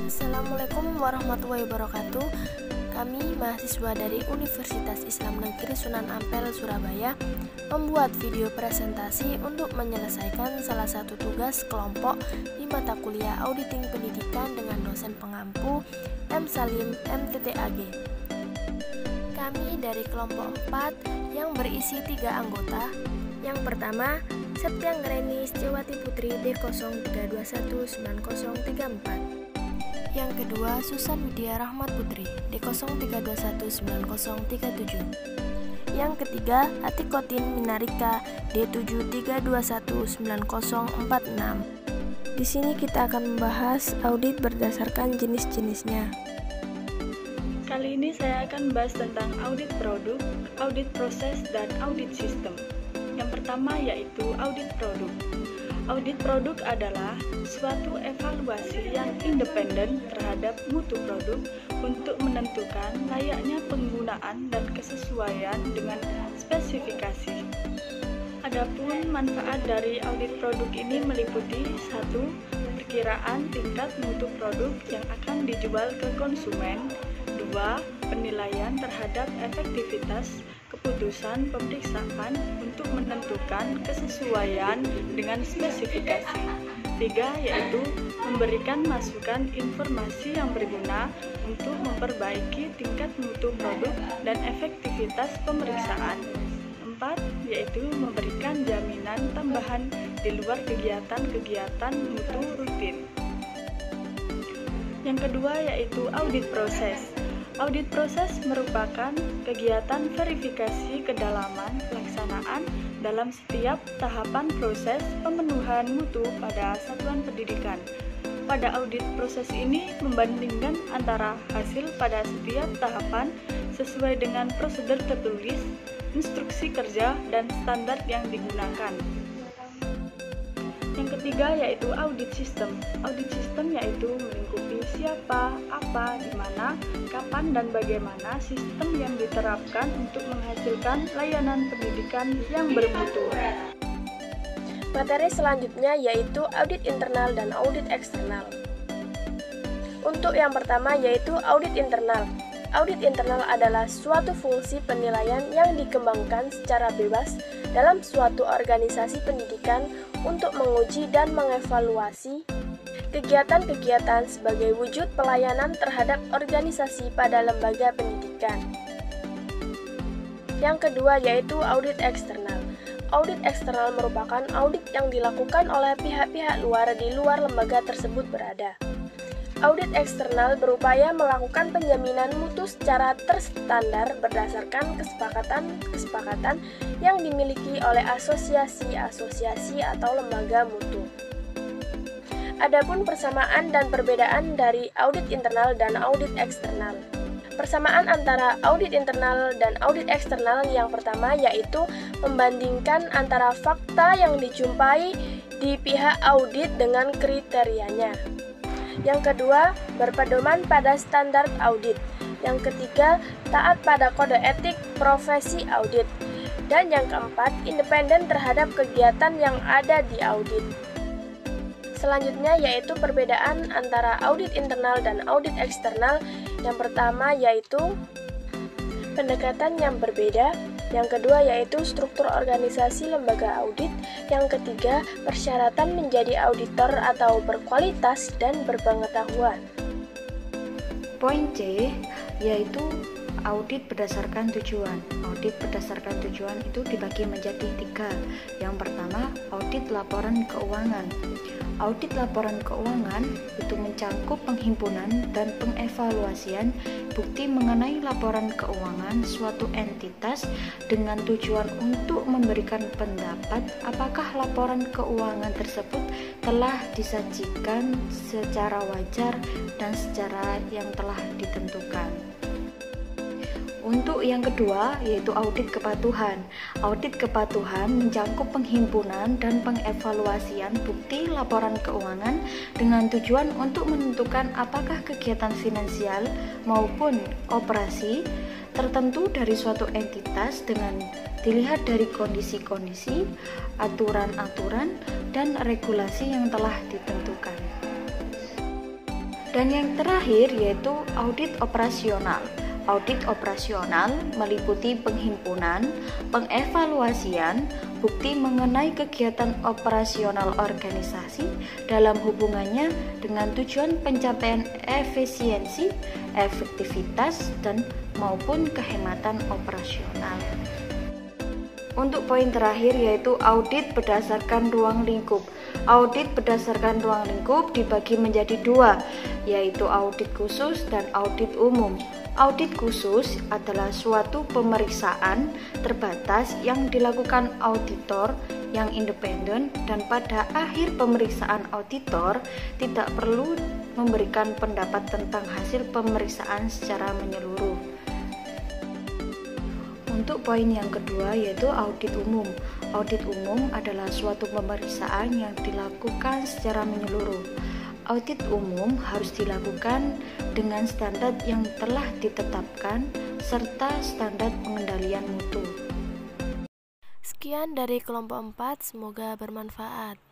Assalamualaikum warahmatullahi wabarakatuh. Kami mahasiswa dari Universitas Islam Negeri Sunan Ampel, Surabaya membuat video presentasi untuk menyelesaikan salah satu tugas kelompok di mata kuliah Auditing Pendidikan dengan dosen pengampu M. Salim MTTAG. Kami dari kelompok 4 yang berisi 3 anggota. Yang pertama, Septianggreni Setiawati Putri D03219034. Yang kedua, Susan Widya Rahmat Putri D03219037. Yang ketiga, Atikotin Minarika D73219046. Di sini kita akan membahas audit berdasarkan jenis-jenisnya. Kali ini saya akan membahas tentang audit produk, audit proses, dan audit sistem. Yang pertama yaitu audit produk. Audit produk adalah suatu evaluasi yang independen terhadap mutu produk untuk menentukan layaknya penggunaan dan kesesuaian dengan spesifikasi. Adapun manfaat dari audit produk ini meliputi 1. Perkiraan tingkat mutu produk yang akan dijual ke konsumen. 2. Penilaian terhadap efektivitas keputusan pemeriksaan untuk menentukan kesesuaian dengan spesifikasi. 3. Yaitu memberikan masukan informasi yang berguna untuk memperbaiki tingkat mutu produk dan efektivitas pemeriksaan. 4. Yaitu memberikan jaminan tambahan di luar kegiatan-kegiatan mutu rutin. Yang kedua yaitu audit proses. Audit proses merupakan kegiatan verifikasi kedalaman pelaksanaan dalam setiap tahapan proses pemenuhan mutu pada satuan pendidikan. Pada audit proses ini membandingkan antara hasil pada setiap tahapan sesuai dengan prosedur tertulis, instruksi kerja, dan standar yang digunakan. Yang ketiga yaitu audit sistem. Audit sistem yaitu melingkupi siapa, apa, di mana, kapan, dan bagaimana sistem yang diterapkan untuk menghasilkan layanan pendidikan yang bermutu. Materi selanjutnya yaitu audit internal dan audit eksternal. Untuk yang pertama yaitu audit internal. Audit internal adalah suatu fungsi penilaian yang dikembangkan secara bebas dalam suatu organisasi pendidikan untuk menguji dan mengevaluasi kegiatan-kegiatan sebagai wujud pelayanan terhadap organisasi pada lembaga pendidikan. Yang kedua yaitu audit eksternal. Audit eksternal merupakan audit yang dilakukan oleh pihak-pihak luar di luar lembaga tersebut berada. Audit eksternal berupaya melakukan penjaminan mutu secara terstandar berdasarkan kesepakatan yang dimiliki oleh asosiasi-asosiasi atau lembaga mutu. Adapun persamaan dan perbedaan dari audit internal dan audit eksternal. Persamaan antara audit internal dan audit eksternal yang pertama yaitu membandingkan antara fakta yang dijumpai di pihak audit dengan kriterianya. Yang kedua, berpedoman pada standar audit. Yang ketiga, taat pada kode etik profesi audit. Dan yang keempat, independen terhadap kegiatan yang ada di audit. Selanjutnya yaitu perbedaan antara audit internal dan audit eksternal. Yang pertama yaitu pendekatan yang berbeda. Yang kedua yaitu struktur organisasi lembaga audit. Yang ketiga, persyaratan menjadi auditor atau berkualitas dan berpengetahuan. Poin C yaitu audit berdasarkan tujuan. Audit berdasarkan tujuan itu dibagi menjadi 3. Yang pertama, audit laporan keuangan. Audit laporan keuangan itu mencangkup penghimpunan dan pengevaluasian bukti mengenai laporan keuangan suatu entitas dengan tujuan untuk memberikan pendapat apakah laporan keuangan tersebut telah disajikan secara wajar dan secara yang telah ditentukan. Untuk yang kedua yaitu audit kepatuhan. Audit kepatuhan mencangkup penghimpunan dan pengevaluasian bukti laporan keuangan dengan tujuan untuk menentukan apakah kegiatan finansial maupun operasi tertentu dari suatu entitas dengan dilihat dari kondisi-kondisi, aturan-aturan, dan regulasi yang telah ditentukan. Dan yang terakhir yaitu audit operasional. Audit operasional meliputi penghimpunan, pengevaluasian, bukti mengenai kegiatan operasional organisasi dalam hubungannya dengan tujuan pencapaian efisiensi, efektivitas, dan maupun kehematan operasional. Untuk poin terakhir yaitu audit berdasarkan ruang lingkup. Audit berdasarkan ruang lingkup dibagi menjadi dua, yaitu audit khusus dan audit umum. Audit khusus adalah suatu pemeriksaan terbatas yang dilakukan auditor yang independen dan pada akhir pemeriksaan auditor tidak perlu memberikan pendapat tentang hasil pemeriksaan secara menyeluruh. Untuk poin yang kedua yaitu audit umum. Audit umum adalah suatu pemeriksaan yang dilakukan secara menyeluruh. Audit umum harus dilakukan dengan standar yang telah ditetapkan serta standar pengendalian mutu. Sekian dari kelompok 4, semoga bermanfaat.